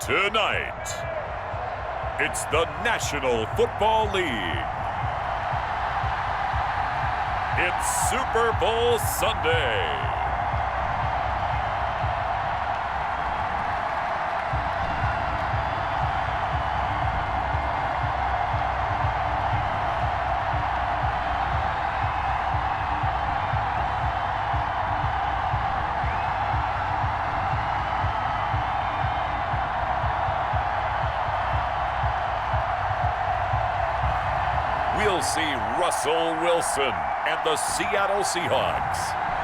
Tonight, it's the National Football League. It's Super Bowl Sunday. We'll see Russell Wilson and the Seattle Seahawks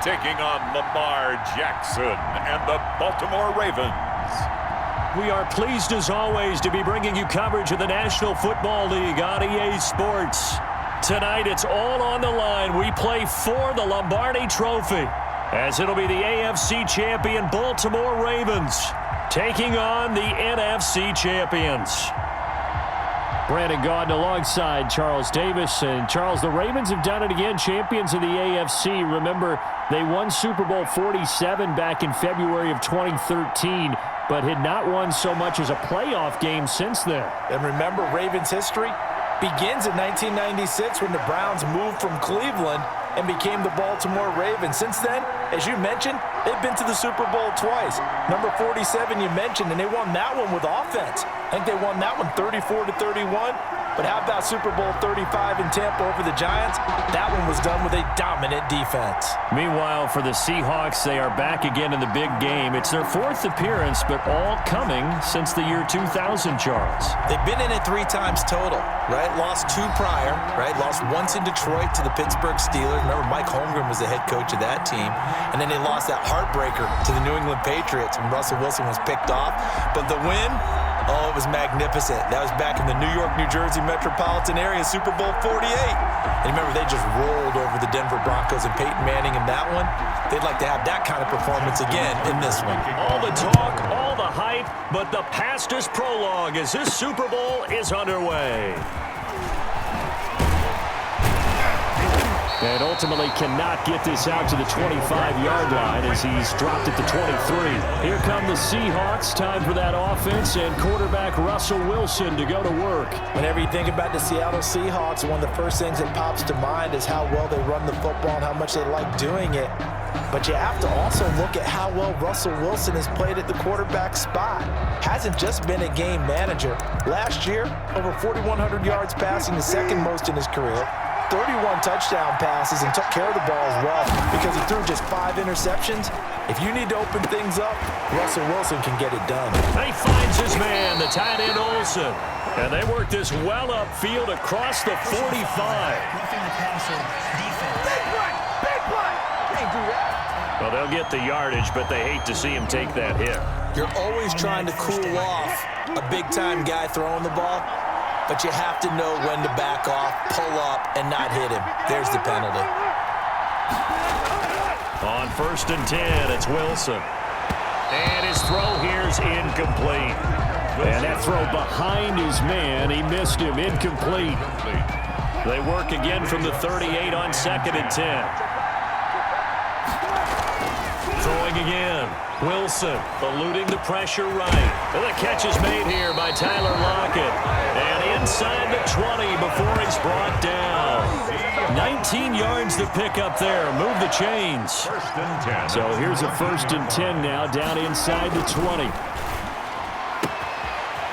taking on Lamar Jackson and the Baltimore Ravens. We are pleased as always to be bringing you coverage of the National Football League on EA Sports. Tonight it's all on the line. We play for the Lombardi Trophy, as it'll be the AFC champion Baltimore Ravens taking on the NFC champions. Brandon Gaudin alongside Charles Davis. And Charles, the Ravens have done it again, champions of the AFC. Remember, they won Super Bowl 47 back in February of 2013, but had not won so much as a playoff game since then. And remember, Ravens history begins in 1996 when the Browns moved from Cleveland and became the Baltimore Ravens. Since then, as you mentioned, they've been to the Super Bowl twice. Number 47 you mentioned, and they won that one with offense. I think they won that one 34-31. But how about Super Bowl 35 in Tampa over the Giants? That one was done with a dominant defense. Meanwhile, for the Seahawks, they are back again in the big game. It's their fourth appearance, but all coming since the year 2000, Charles. They've been in it 3 times total, right? Lost 2 prior, right? Lost once in Detroit to the Pittsburgh Steelers. Remember, Mike Holmgren was the head coach of that team. And then they lost that heartbreaker to the New England Patriots when Russell Wilson was picked off. But the win, oh, it was magnificent. That was back in the New York, New Jersey metropolitan area, Super Bowl 48. And remember, they just rolled over the Denver Broncos and Peyton Manning in that one. They'd like to have that kind of performance again in this one. All the talk, all the hype, but the past is prologue as this Super Bowl is underway. And ultimately cannot get this out to the 25-yard line as he's dropped at the 23. Here come the Seahawks. Time for that offense and quarterback Russell Wilson to go to work. Whenever you think about the Seattle Seahawks, one of the first things that pops to mind is how well they run the football and how much they like doing it. But you have to also look at how well Russell Wilson has played at the quarterback spot. Hasn't just been a game manager. Last year, over 4,100 yards passing, the second most in his career. 31 touchdown passes and took care of the ball as well because he threw just 5 interceptions. If you need to open things up, Russell Wilson can get it done. He finds his man, the tight end Olsen. And they work this well upfield across the 45. Big play! Can't do that. Well, they'll get the yardage, but they hate to see him take that hit. You're always trying to cool off a big-time guy throwing the ball. But you have to know when to back off, pull up, and not hit him. There's the penalty. On 1st and 10, it's Wilson. And his throw here's incomplete. And that throw behind his man, he missed him, incomplete. They work again from the 38 on 2nd and 10. Throwing again. Wilson eluding the pressure right. And the catch is made here by Tyler Lockett. And inside the 20 before he's brought down. 19 yards to pick up there. Move the chains. So here's a 1st and 10 now down inside the 20.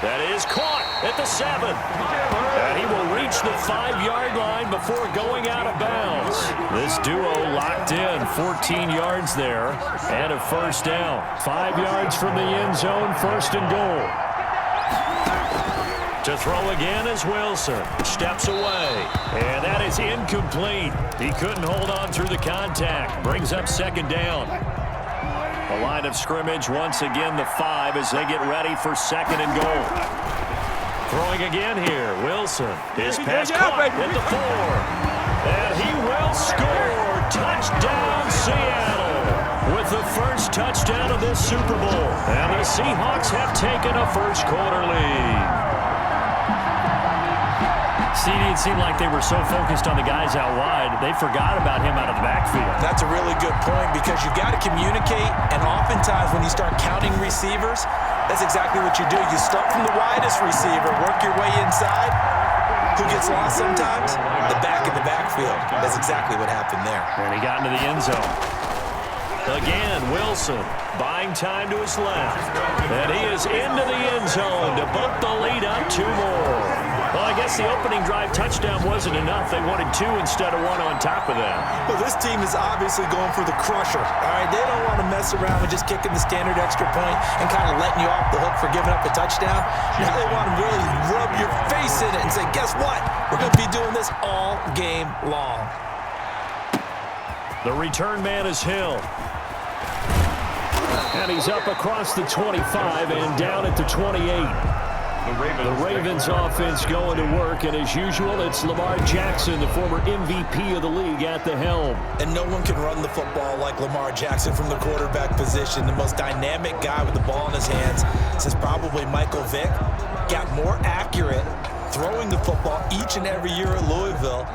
That is caught at the 7. And he will reach the 5-yard line before going out of bounds. This duo locked in, 14 yards there, and a 1st down. 5 yards from the end zone, 1st and goal. To throw again is Wilson. Steps away. And that is incomplete. He couldn't hold on through the contact. Brings up 2nd down. The line of scrimmage once again the 5 as they get ready for 2nd and goal. Throwing again here, Wilson. His pass caught at the 4. And he will score. Touchdown, Seattle. With the first touchdown of this Super Bowl. And the Seahawks have taken a first-quarter lead. CD, it seemed like they were so focused on the guys out wide, they forgot about him out of the backfield. That's a really good point because you got to communicate, and oftentimes when you start counting receivers, That's exactly what you do. You start from the widest receiver, work your way inside. Who gets lost sometimes? The back in the backfield. That's exactly what happened there. And he got into the end zone. Again, Wilson buying time to his left. And he is into the end zone to bump the lead up 2 more. Well, I guess the opening drive touchdown wasn't enough. They wanted 2 instead of 1 on top of that. Well, this team is obviously going for the crusher. All right, they don't want to mess around with just kicking the standard extra point and kind of letting you off the hook for giving up a touchdown. Now they want to really rub your face in it and say, guess what? We're going to be doing this all game long. The return man is Hill. And he's up across the 25 and down at the 28. The Ravens offense going to work, and as usual, it's Lamar Jackson, the former MVP of the league, at the helm. And no one can run the football like Lamar Jackson from the quarterback position. The most dynamic guy with the ball in his hands since probably Michael Vick. Got more accurate throwing the football each and every year at Louisville.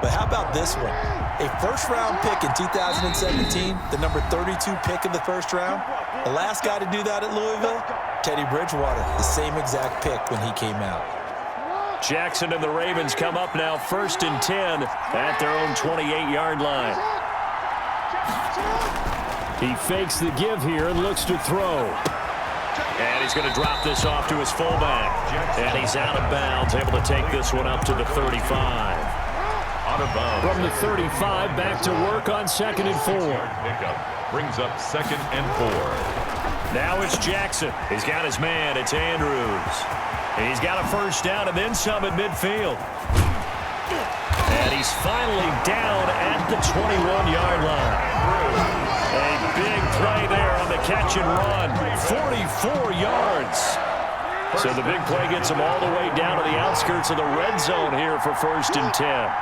But how about this one? A first-round pick in 2017, the number 32 pick of the first round. The last guy to do that at Louisville, Teddy Bridgewater, the same exact pick when he came out. Jackson and the Ravens come up now 1st and 10 at their own 28-yard line. He fakes the give here and looks to throw. And he's going to drop this off to his fullback. And he's out of bounds, able to take this one up to the 35. From the 35, back to work on 2nd and 4. Pickup brings up 2nd and 4. Now it's Jackson. He's got his man. It's Andrews. He's got a first down and then some at midfield. And he's finally down at the 21-yard line. A big play there on the catch and run. 44 yards. So the big play gets him all the way down to the outskirts of the red zone here for 1st and 10.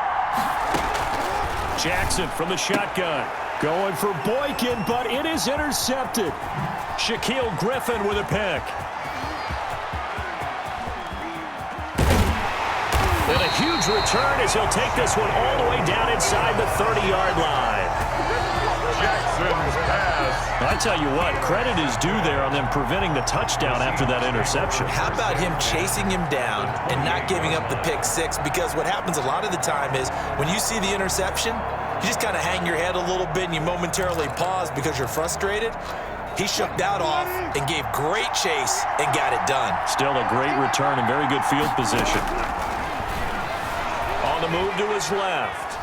Jackson from the shotgun. Going for Boykin, but it is intercepted. Shaquille Griffin with a pick. And a huge return as he'll take this one all the way down inside the 30-yard line. Jackson's pass. I tell you what, credit is due there on them preventing the touchdown after that interception. How about him chasing him down and not giving up the pick 6? Because what happens a lot of the time is when you see the interception, you just kind of hang your head a little bit and you momentarily pause because you're frustrated. He shook that off and gave great chase and got it done. Still a great return and very good field position. On the move to his left.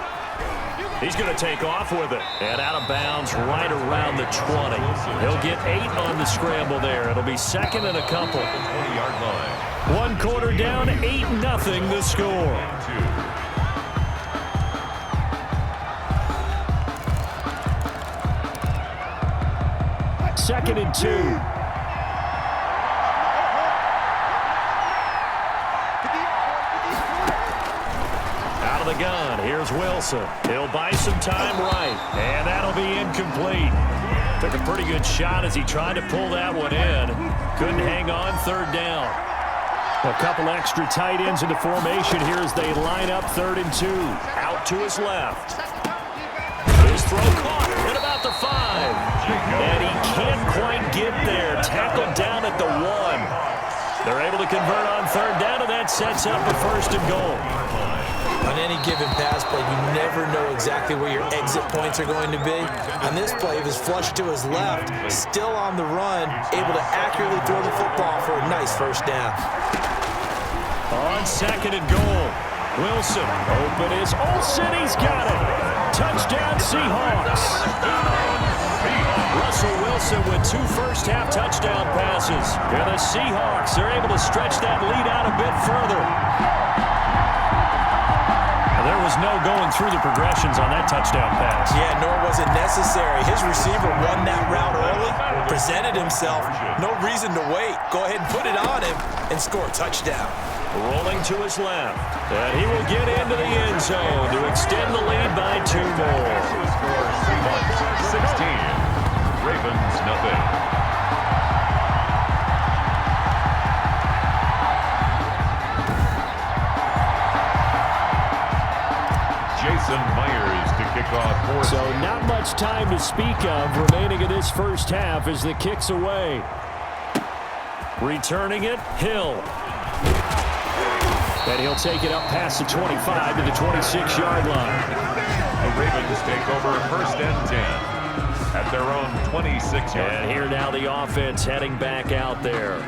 He's going to take off with it. And out of bounds right around the 20. He'll get 8 on the scramble there. It'll be 2nd and a couple. 20-yard line. 1 quarter down, 8-0 the score. 2nd and 2. Out of the gun, here's Wilson. He'll buy some time right, and that'll be incomplete. Took a pretty good shot as he tried to pull that one in. Couldn't hang on, 3rd down. A couple extra tight ends into formation here as they line up 3rd and 2. Out to his left. His throw caught at about the 5. And he can't quite get there. Tackled down at the 1. They're able to convert on 3rd down, and that sets up a 1st and goal. On any given pass play, you never know exactly where your exit points are going to be. On this play, it was flushed to his left, still on the run, able to accurately throw the football for a nice 1st down. On 2nd and goal, Wilson. Open is Olsen. He's got it. Touchdown, Seahawks. Russell Wilson with 2 first-half touchdown passes. And the Seahawks are able to stretch that lead out a bit further. There was no going through the progressions on that touchdown pass. Yeah, nor was it necessary. His receiver won that route early, presented himself. No reason to wait. Go ahead and put it on him and score a touchdown. Rolling to his left. And he will get into the end zone to extend the lead by 2 more. Seahawks 16. Ravens nothing. Jason Myers to kick off. So not much time to speak of remaining in this first half as the kick's away. Returning it, Hill. And he'll take it up past the 25 to the 26-yard line. The Ravens take over 1st and 10 at their own 26-yard. And here now the offense heading back out there.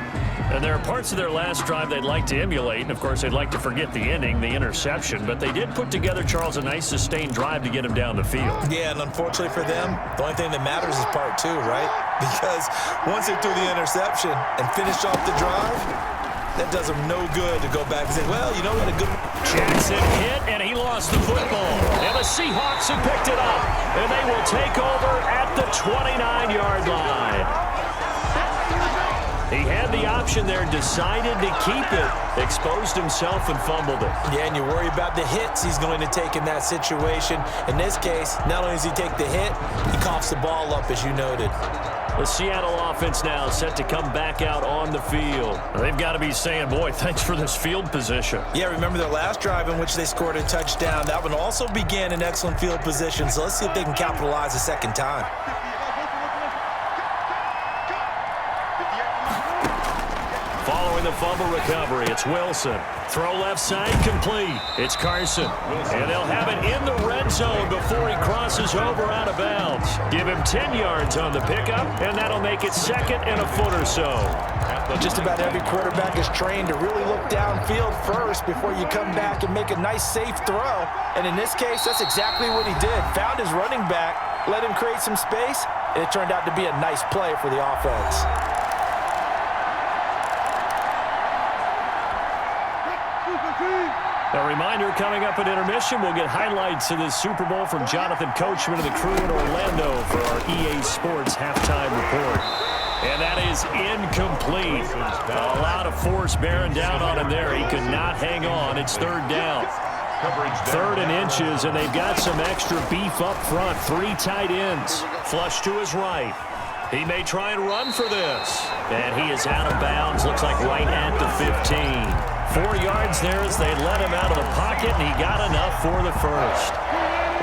And there are parts of their last drive they'd like to emulate. And, of course, they'd like to forget the ending, the interception. But they did put together, Charles, a nice sustained drive to get him down the field. Yeah, and unfortunately for them, the only thing that matters is part 2, right? Because once they threw the interception and finished off the drive, that does them no good to go back and say, well, you know, we had a good... Jackson hit, and he lost the football. And the Seahawks have picked it up. And they will take over at the 29-yard line. He had the option there, decided to keep it, exposed himself and fumbled it. Yeah, and you worry about the hits he's going to take in that situation. In this case, not only does he take the hit, he coughs the ball up, as you noted. The Seattle offense now set to come back out on the field. They've got to be saying, boy, thanks for this field position. Yeah, remember their last drive in which they scored a touchdown. That one also began in excellent field position, so let's see if they can capitalize a second time. Following the fumble recovery, it's Wilson. Throw left side, complete. It's Carson. And they'll have it in the red zone before he crosses over out of bounds. Give him 10 yards on the pickup, and that'll make it 2nd and a foot or so. Just about every quarterback is trained to really look downfield first before you come back and make a nice, safe throw. And in this case, that's exactly what he did. Found his running back, let him create some space, and it turned out to be a nice play for the offense. A reminder, coming up at intermission, we'll get highlights of this Super Bowl from Jonathan Coachman of the crew in Orlando for our EA Sports halftime report. And that is incomplete. A lot of force bearing down on him there. He could not hang on. It's 3rd down. 3rd and inches, and they've got some extra beef up front. 3 tight ends. Flush to his right. He may try and run for this. And he is out of bounds. Looks like right at the 15. 4 yards there as they let him out of the pocket, and he got enough for the first.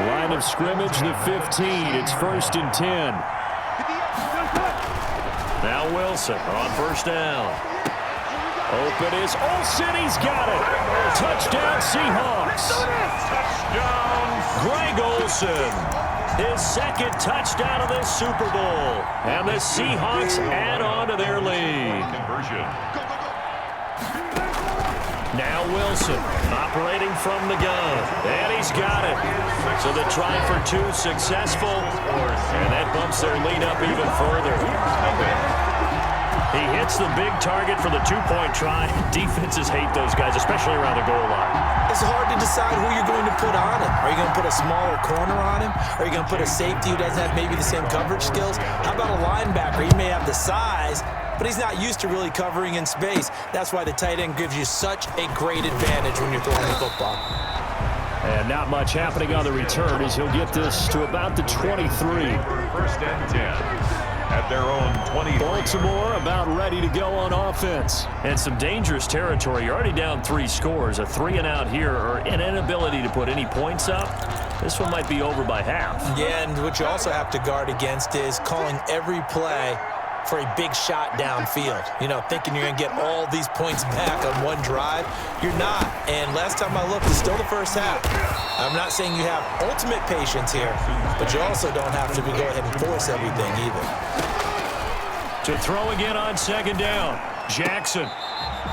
Line of scrimmage, the 15. It's 1st and 10. Now Wilson on 1st down. Open is Olsen. He's got it. Touchdown, Seahawks. Touchdown. Greg Olsen. His 2nd touchdown of this Super Bowl. And the Seahawks add on to their lead. Conversion. Now Wilson operating from the gun. And he's got it. So the try for 2 successful. And that bumps their lead up even further. He hits the big target for the 2-point try. Defenses hate those guys, especially around the goal line. It's hard to decide who you're going to put on him. Are you going to put a smaller corner on him? Are you going to put a safety who doesn't have maybe the same coverage skills? How about a linebacker? He may have the size, but he's not used to really covering in space. That's why the tight end gives you such a great advantage when you're throwing the football. And not much happening on the return as he'll get this to about the 23. 1st and 10 at their own 20. Baltimore about ready to go on offense. And some dangerous territory. You're already down 3 scores. A 3-and-out here, or an inability to put any points up. This one might be over by half. Yeah, and what you also have to guard against is calling every play for a big shot downfield. You know, thinking you're going to get all these points back on one drive. You're not. And last time I looked, it's still the first half. I'm not saying you have ultimate patience here, but you also don't have to go ahead and force everything either. To throw again on 2nd down. Jackson.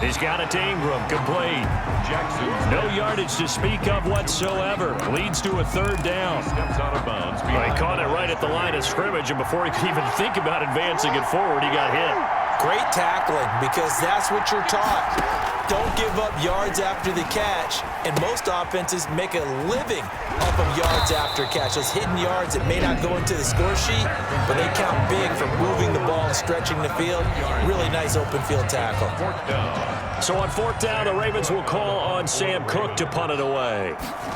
He's got it to Ingram. Complete. Jackson. No yardage to speak of whatsoever. Leads to a 3rd down. Steps out of bounds. He caught it right at the line of scrimmage, and before he could even think about advancing it forward, he got hit. Great tackling, because that's what you're taught. Don't give up yards after the catch, and most offenses make a living off of yards after catch. Those hidden yards that may not go into the score sheet, but they count big for moving the ball and stretching the field. Really nice open field tackle. 4th down. So on 4th down, the Ravens will call on Sam Cook to punt it away.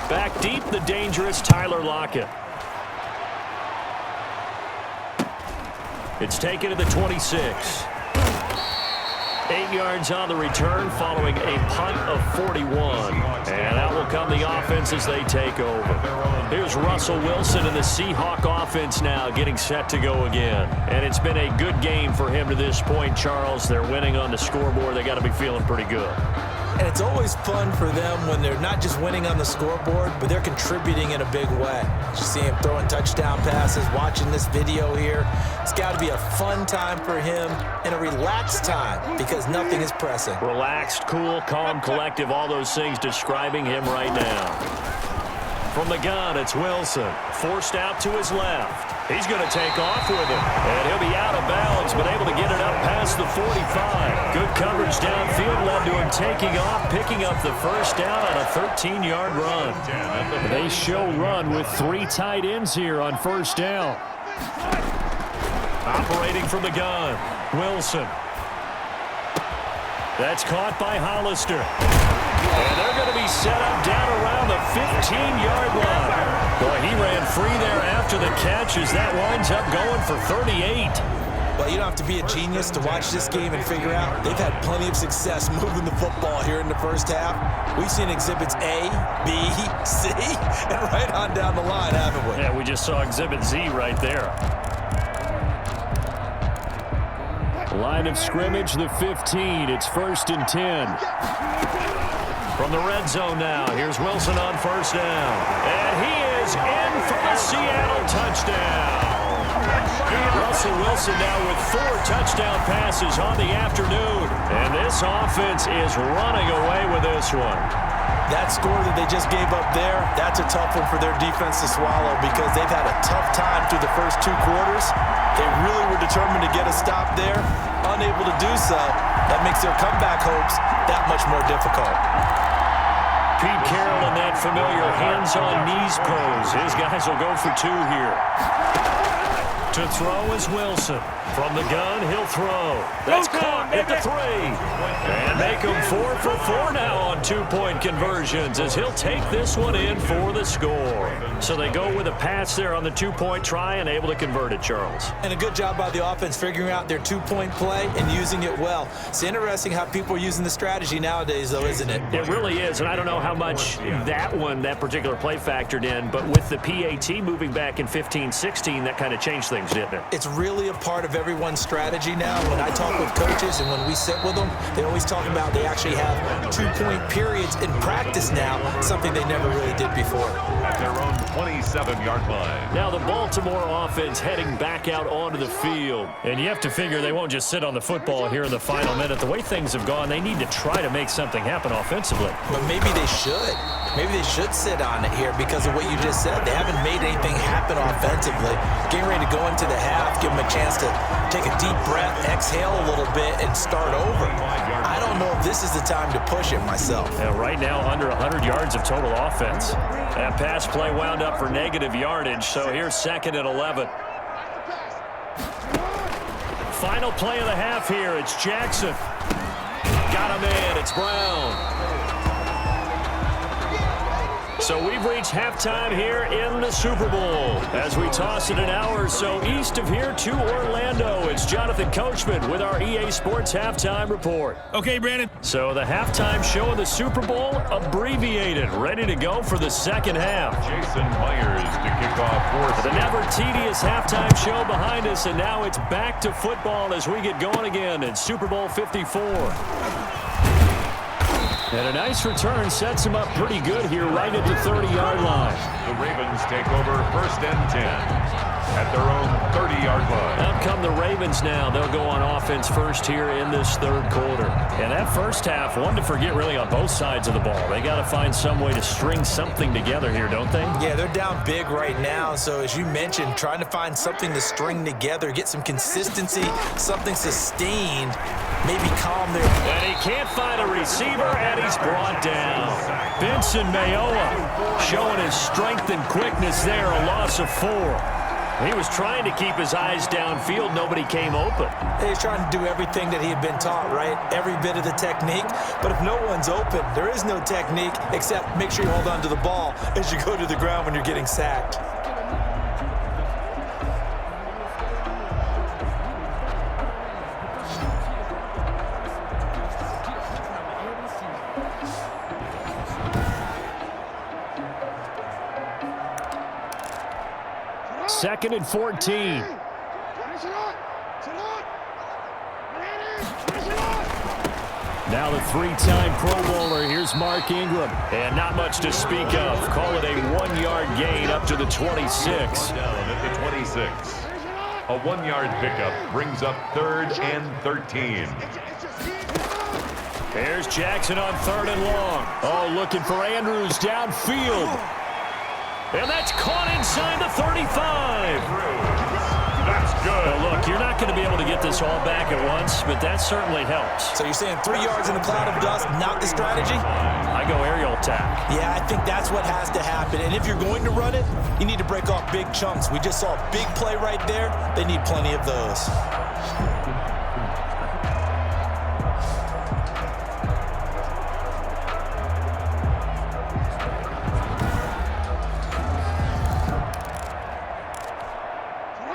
Back deep, the dangerous Tyler Lockett. It's taken to the 26. 8 yards on the return following a punt of 41. And out will come the offense as they take over. Here's Russell Wilson and the Seahawk offense now getting set to go again. And it's been a good game for him to this point, Charles. They're winning on the scoreboard. They got to be feeling pretty good. And it's always fun for them when they're not just winning on the scoreboard, but they're contributing in a big way. You see him throwing touchdown passes, watching this video here. It's got to be a fun time for him and a relaxed time because nothing is pressing. Relaxed, cool, calm, collective, all those things describing him right now. From the gun, it's Wilson. Forced out to his left. He's going to take off with it. And he'll be out of bounds, but able to get it up past the 45. Good coverage downfield led to him taking off, picking up the first down on a 13-yard run. They show run with 3 tight ends here on first down. Operating from the gun, Wilson. That's caught by Hollister. And they're going to be set up down around the 15-yard line. Boy, he ran free there after the catch as that winds up going for 38. Well, you don't have to be a genius to watch this game and figure out they've had plenty of success moving the football here in the first half. We've seen exhibits A, B, C, and right on down the line, haven't we? Yeah, we just saw exhibit Z right there. Line of scrimmage, the 15. It's 1st and 10. From the red zone now, here's Wilson on first down. And he is in for the Seattle touchdown. Russell Wilson now with 4 touchdown passes on the afternoon. And this offense is running away with this one. That score that they just gave up there, that's a tough one for their defense to swallow because they've had a tough time through the first 2 quarters. They really were determined to get a stop there, unable to do so. That makes their comeback hopes that much more difficult. Pete Carroll in that familiar hands-on-knees pose. His guys will go for 2 here. To throw is Wilson. From the gun, he'll throw. That's caught at the 3. And make him 4 for 4 now on 2-point conversions as he'll take this one in for the score. So they go with a pass there on the 2-point try and able to convert it, Charles. And a good job by the offense figuring out their 2-point play and using it well. It's interesting how people are using the strategy nowadays, though, isn't it? It really is, and I don't know how much that particular play factored in, but with the PAT moving back in 15-16, that kind of changed things, didn't it? It's really a part of everyone's strategy now. When I talk with coaches and when we sit with them, they always talk about they actually have 2-point periods in practice now, something they never really did before. At their own 27-yard line. Now the Baltimore offense heading back out onto the field. And you have to figure they won't just sit on the football here in the final minute. The way things have gone, they need to try to make something happen offensively. But maybe they should. Maybe they should sit on it here because of what you just said. They haven't made anything happen offensively. Getting ready to go into the half, give them a chance to take a deep breath, exhale a little bit, and start over. I don't know if this is the time to push it myself. Yeah, right now, under 100 yards of total offense. That pass play wound up for negative yardage, so here's 2nd and 11. Final play of the half here. It's Jackson. Got him in. It's Brown. So we've reached halftime here in the Super Bowl. As we toss it an hour or so east of here to Orlando, it's Jonathan Coachman with our EA Sports Halftime Report. Okay, Brandon. So the halftime show of the Super Bowl, abbreviated, ready to go for the second half. Jason Myers to kick off for the never tedious halftime show behind us, and now it's back to football as we get going again in Super Bowl 54. And a nice return sets him up pretty good here right at the 30-yard line. The Ravens take over 1st and 10 at their own 30-yard line. Out come the Ravens now. They'll go on offense first here in this 3rd quarter. And that first half, one to forget really on both sides of the ball. They got to find some way to string something together here, don't they? Yeah, they're down big right now. So as you mentioned, trying to find something to string together, get some consistency, something sustained, maybe calm their... And he can't find a receiver, and he's brought down. Benson Mayowa showing his strength and quickness there, a loss of 4. He was trying to keep his eyes downfield. Nobody came open. He's trying to do everything that he had been taught, right? Every bit of the technique. But if no one's open, there is no technique except make sure you hold on to the ball as you go to the ground when you're getting sacked. 2nd and 14. Now the 3-time Pro Bowler, here's Mark Ingram. And not much to speak of. Call it a 1-yard gain up to the 26. Down at the 26. A 1-yard pickup brings up 3rd and 13. There's Jackson on 3rd and long. Oh, looking for Andrews downfield. And that's caught inside the 35. That's good. Well, look, you're not going to be able to get this all back at once, but that certainly helps. So you're saying 3 yards in a cloud of dust, not the strategy? I go aerial attack. Yeah, I think that's what has to happen. And if you're going to run it, you need to break off big chunks. We just saw a big play right there. They need plenty of those.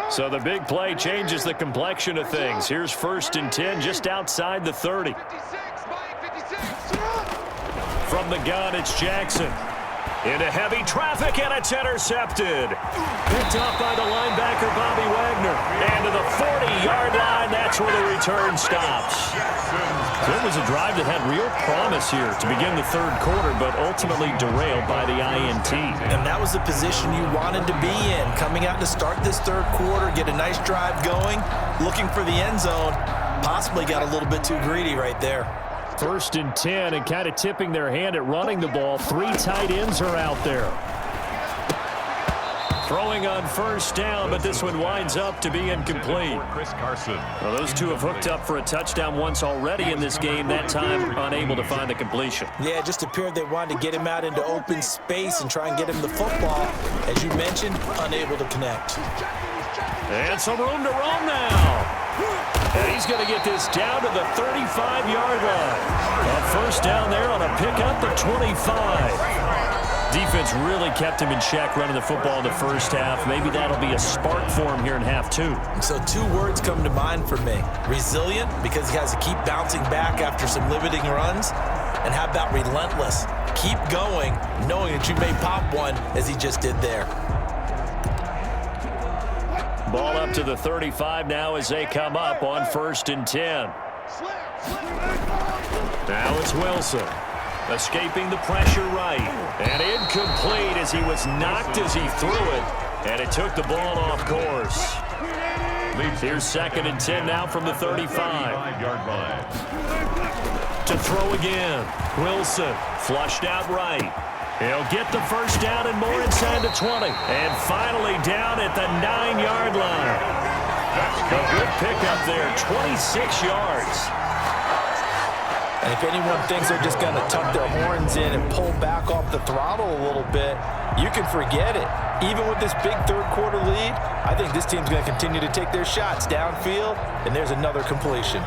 So the big play changes the complexion of things. Here's 1st and 10 just outside the 30. From the gun, it's Jackson. Into heavy traffic, and it's intercepted. Picked off by the linebacker, Bobby Wagner. And to the 40-yard line, that's where the return stops. So it was a drive that had real promise here to begin the 3rd quarter, but ultimately derailed by the INT. And that was the position you wanted to be in. Coming out to start this 3rd quarter, get a nice drive going, looking for the end zone. Possibly got a little bit too greedy right there. 1st and 10, and kind of tipping their hand at running the ball. 3 tight ends are out there. Throwing on 1st down, but this one winds up to be incomplete. Chris Carson. Well, those two have hooked up for a touchdown once already in this game, that time unable to find the completion. Yeah, it just appeared they wanted to get him out into open space and try and get him the football. As you mentioned, unable to connect. And some room to roam now. And he's going to get this down to the 35-yard line. On 1st down there on a pickup at 25. Defense really kept him in check running the football in the 1st half. Maybe that'll be a spark for him here in half 2. So 2 words come to mind for me. Resilient, because he has to keep bouncing back after some limiting runs. And how about relentless? Keep going, knowing that you may pop one, as he just did there. Ball up to the 35 now as they come up on 1st and 10. Now it's Wilson. Escaping the pressure right. And incomplete as he was knocked as he threw it. And it took the ball off course. Here's 2nd and 10 now from the 35-yard line. To throw again. Wilson flushed out right. He'll get the 1st down and more inside the 20. And finally down at the 9-yard line. A good pickup there, 26 yards. And if anyone thinks they're just going to tuck their horns in and pull back off the throttle a little bit, you can forget it. Even with this big 3rd quarter lead, I think this team's going to continue to take their shots downfield, and there's another completion.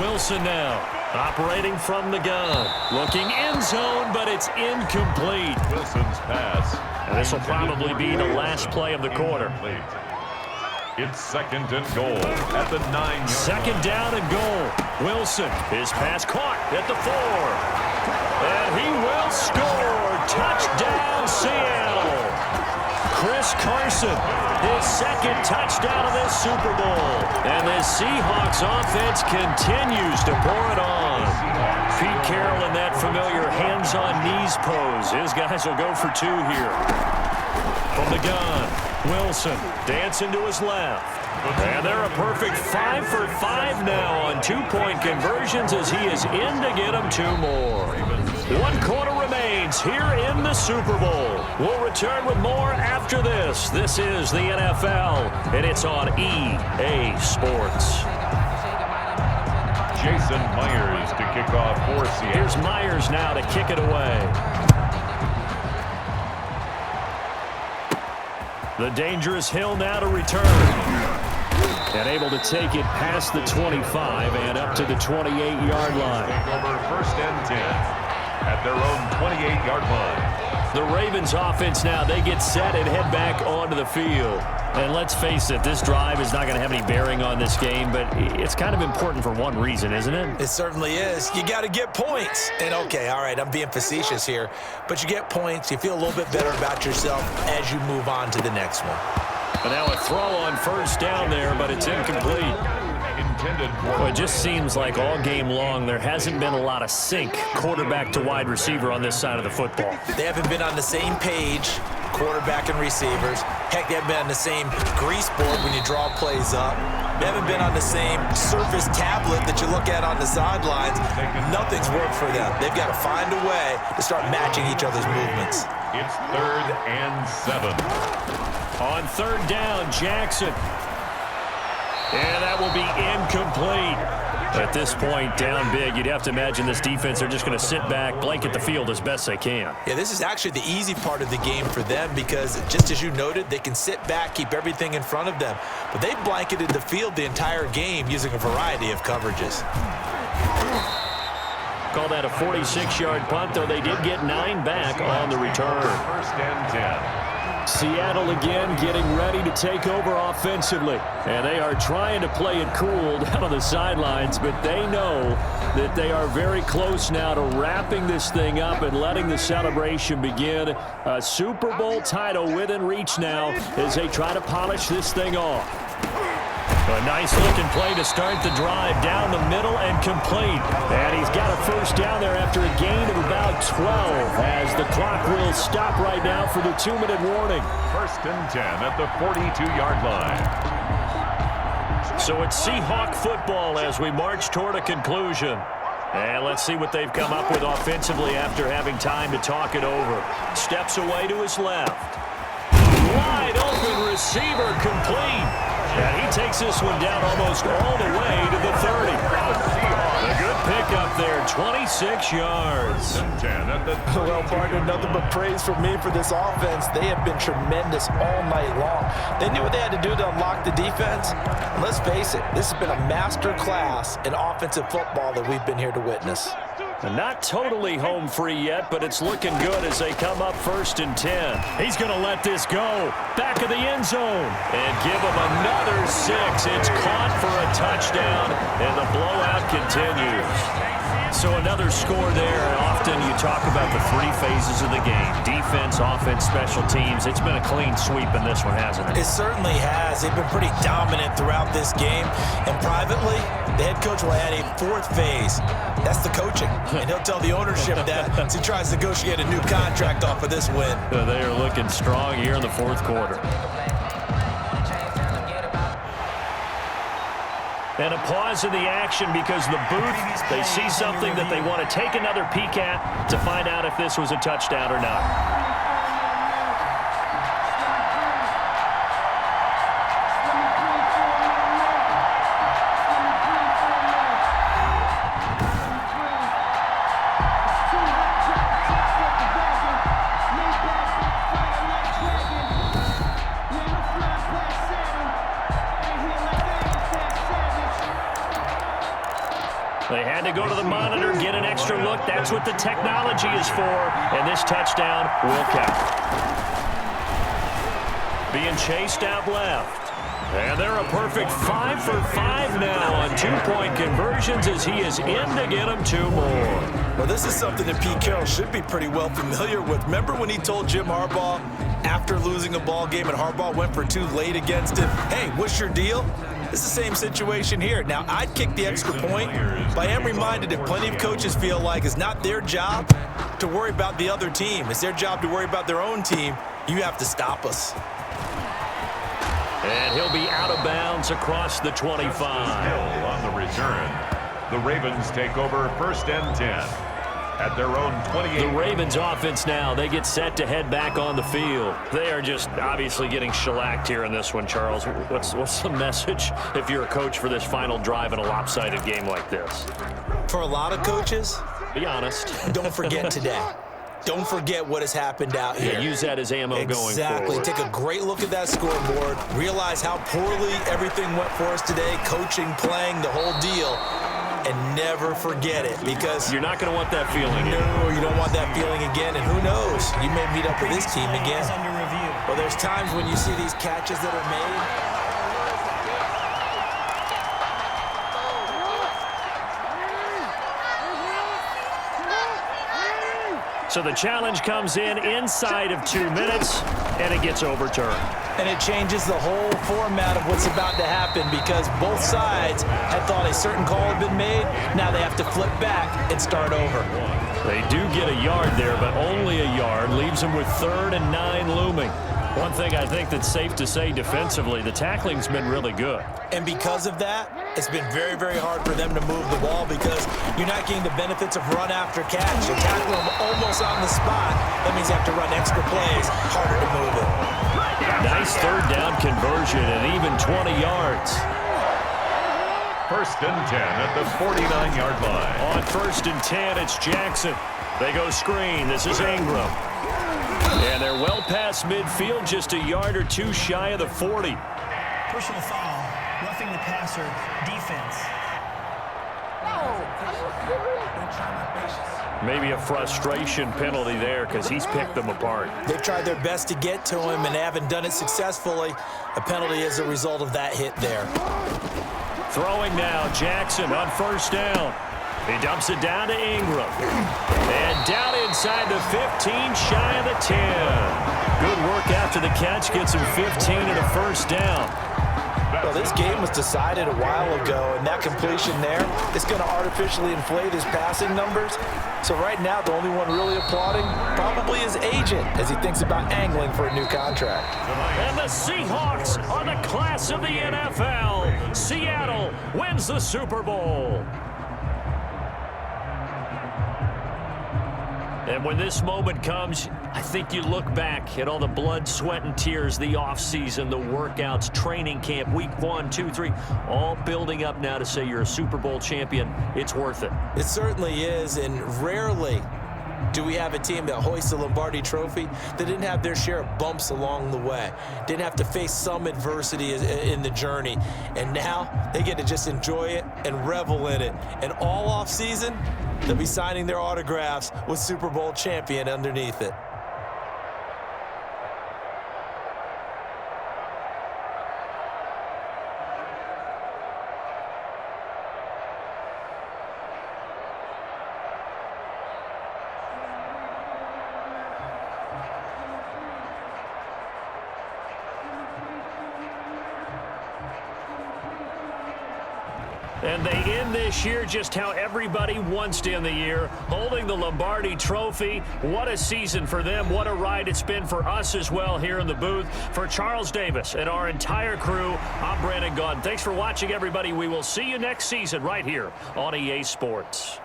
Wilson now, operating from the gun. Looking end zone, but it's incomplete. Wilson's pass. And this will probably be the last play of the quarter. It's 2nd and goal at the 9-yard. 2nd down and goal. Wilson, his pass caught at the 4. And he will score. Touchdown, Seattle. Chris Carson, his 2nd touchdown of this Super Bowl. And the Seahawks offense continues to pour it on. Pete Carroll in that familiar hands-on-knees pose. His guys will go for 2 here. From the gun, Wilson dancing to his left. And they're a perfect 5 for 5 now on 2-point conversions as he is in to get them 2 more. 1 quarter remains here in the Super Bowl. We'll return with more after this. This is the NFL, and it's on EA Sports. Jason Myers to kick off for Seattle. Here's Myers now to kick it away. The dangerous Hill now to return. And able to take it past the 25 and up to the 28-yard line. Take over 1st and 10 at their own 28-yard line. The Ravens offense now, they get set and head back onto the field. And let's face it, this drive is not going to have any bearing on this game, but it's kind of important for one reason, isn't it? It certainly is. You got to get points. And okay, all right, I'm being facetious here, but you get points, you feel a little bit better about yourself as you move on to the next one. And now a throw on first down there, but it's incomplete. Well, it just seems like all game long there hasn't been a lot of sync quarterback to wide receiver on this side of the football. They haven't been on the same page, quarterback and receivers. Heck, they haven't been on the same grease board when you draw plays up. They haven't been on the same surface tablet that you look at on the sidelines. Nothing's worked for them. They've got to find a way to start matching each other's movements. It's 3rd and 7. On third down, Jackson. And that will be incomplete. At this point, down big, you'd have to imagine this defense are just going to sit back, blanket the field as best they can. Yeah, this is actually the easy part of the game for them because, just as you noted, they can sit back, keep everything in front of them. But they blanketed the field the entire game using a variety of coverages. Call that a 46-yard punt, though they did get 9 back on the return. 1st and 10. Seattle again getting ready to take over offensively. And they are trying to play it cool down on the sidelines, but they know that they are very close now to wrapping this thing up and letting the celebration begin. A Super Bowl title within reach now as they try to polish this thing off. A nice-looking play to start the drive down the middle and complete. And he's got a first down there after a gain of about 12 as the clock will stop right now for the 2-minute warning. 1st and 10 at the 42-yard line. So it's Seahawk football as we march toward a conclusion. And let's see what they've come up with offensively after having time to talk it over. Steps away to his left. Wide open receiver complete. And he takes this one down almost all the way to the 30. A good pickup there, 26 yards. Well, partner, nothing but praise from me for this offense. They have been tremendous all night long. They knew what they had to do to unlock the defense. And let's face it, this has been a master class in offensive football that we've been here to witness. Not totally home free yet, but it's looking good as they come up 1st and 10. He's going to let this go. Back of the end zone. And give him another 6. It's caught for a touchdown, and the blowout continues. So another score there. Often you talk about the 3 phases of the game. Defense, offense, special teams. It's been a clean sweep in this one, hasn't it? It certainly has. They've been pretty dominant throughout this game. And privately, the head coach will add a 4th phase. That's the coaching. And he'll tell the ownership that as he tries to negotiate a new contract off of this win. They are looking strong here in the 4th quarter. And a pause in the action because the booth, they see something that they want to take another peek at to find out if this was a touchdown or not. They had to go to the monitor, get an extra look. That's what the technology is for. And this touchdown will count. Being chased out left. And they're a perfect 5 for 5 now on 2-point conversions as he is in to get them 2 more. Well, this is something that Pete Carroll should be pretty well familiar with. Remember when he told Jim Harbaugh after losing a ball game and Harbaugh went for 2 late against him, hey, what's your deal? It's the same situation here. Now, I'd kick the extra point, but I am reminded that plenty of coaches feel like it's not their job to worry about the other team. It's their job to worry about their own team. You have to stop us. And he'll be out of bounds across the 25. Still on the return. The Ravens take over 1st and 10. At their own 28. The Ravens offense now, they get set to head back on the field. They are just obviously getting shellacked here in this one, Charles. What's the message if you're a coach for this final drive in a lopsided game like this? For a lot of coaches, be honest. Don't forget today. Don't forget what has happened out here. Yeah, use that as ammo going forward. Exactly. Take a great look at that scoreboard. Realize how poorly everything went for us today. Coaching, playing, the whole deal. and never forget it, because you're not going to want that feeling. No, you don't want that feeling again, and who knows, you may meet up with this team again. Well, there's times when you see these catches that are made. So the challenge comes in inside of 2 minutes, and it gets overturned. And it changes the whole format of what's about to happen, because both sides had thought a certain call had been made. Now they have to flip back and start over. They do get a yard there, but only a yard. Leaves them with 3rd and 9 looming. One thing I think that's safe to say defensively, the tackling's been really good. And because of that, it's been very, very hard for them to move the ball, because you're not getting the benefits of run after catch. You tackle them almost on the spot. That means you have to run extra plays, harder to move it. Nice 3rd down conversion and even 20 yards. 1st and 10 at the 49-yard line. On 1st and 10, it's Jackson. They go screen. This is Ingram. And they're well past midfield, just a yard or two shy of the 40. Personal foul, roughing the passer, defense. Maybe a frustration penalty there, because he's picked them apart. They've tried their best to get to him and haven't done it successfully. A penalty is a result of that hit there. Throwing now, Jackson on 1st down. He dumps it down to Ingram. And down inside the 15, shy of the 10. Good work after the catch, gets him 15 and a 1st down. Well, this game was decided a while ago, and that completion there is going to artificially inflate his passing numbers. So right now, the only one really applauding probably his agent as he thinks about angling for a new contract. And the Seahawks are the class of the NFL. Seattle wins the Super Bowl. And when this moment comes, I think you look back at all the blood, sweat, and tears, the offseason, the workouts, training camp, week 1, 2, 3, all building up now to say you're a Super Bowl champion. It's worth it. It certainly is, and rarely do we have a team that hoists the Lombardi Trophy that didn't have their share of bumps along the way, didn't have to face some adversity in the journey, and now they get to just enjoy it and revel in it. And all offseason, they'll be signing their autographs with Super Bowl champion underneath it. And they end this year just how everybody wants to end the year, holding the Lombardi Trophy. What a season for them. What a ride it's been for us as well here in the booth. For Charles Davis and our entire crew, I'm Brandon Gaudin. Thanks for watching, everybody. We will see you next season right here on EA Sports.